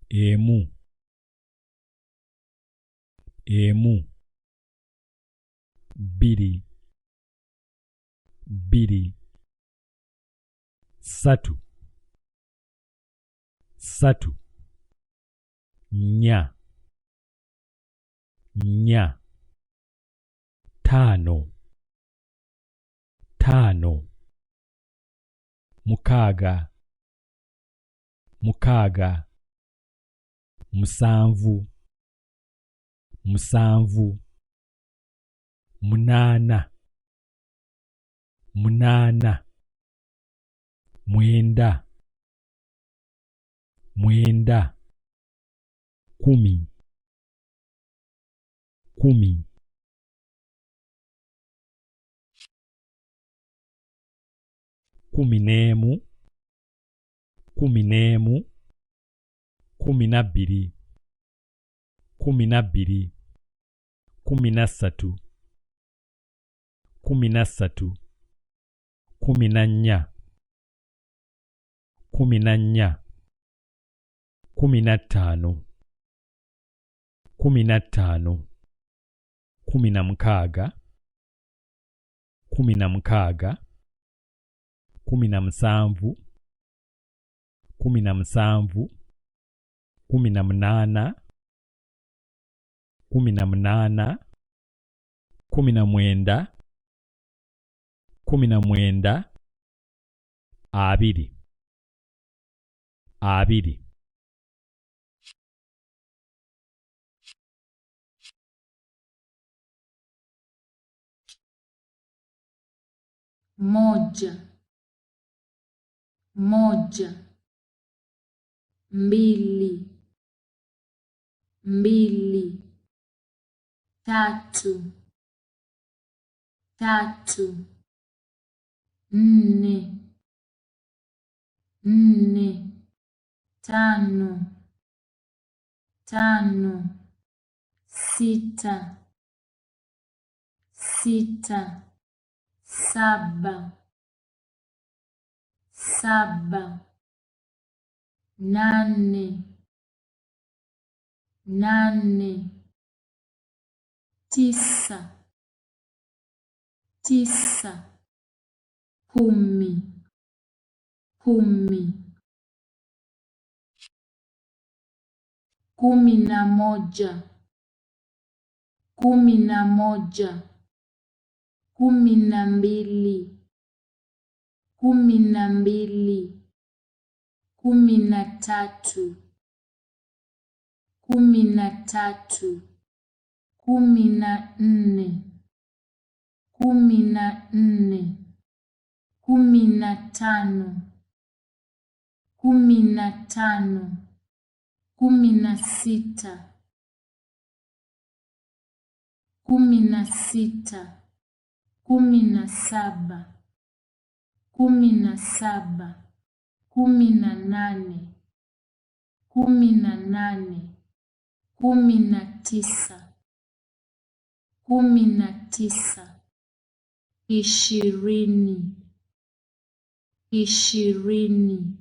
emu, emu, bbiri, bbiri, ssatu, ssatu, nnya, nnya, ttaano, ttaano, mukaaga, mukaaga, musanvu, musanvu, munaana, munaana, mwenda, mwenda, kkumi, kkumi, kkumi n'emu, kkumi n'emu, kkumi na bbiri, kkumi na bbiri, kkumi na ssatu, kkumi na ssatu, kkumi na nnya, kkumi na nnya, kkumi na ttaano, kkumi na ttaano, kkumi na mukaaga, kkumi na mukaaga, kkumi na musanvu, kkumi na musanvu, kkumi na munaana, kkumi na munaana, kkumi na mwenda, kkumi na mwenda, abiri, abiri. Moja, moja, mbili, mbili, tatu, tatu, nne, nne, tano, tano, sita, sita, saba, saba, nane, nane, tisa, tisa, kumi, kumi, kumi na moja, kumi na moja, kumi na mbili, kumi na mbili, kumi na tatu, kumi na tatu, kumi na nne, kumi na nne, kumi na tano, kumi na tano, kumi na sita, kumi na sita, kumi na saba, kumi na saba, kumi na nane, kumi na nane, kumi na tisa, kumi na tisa, ishirini, ishirini.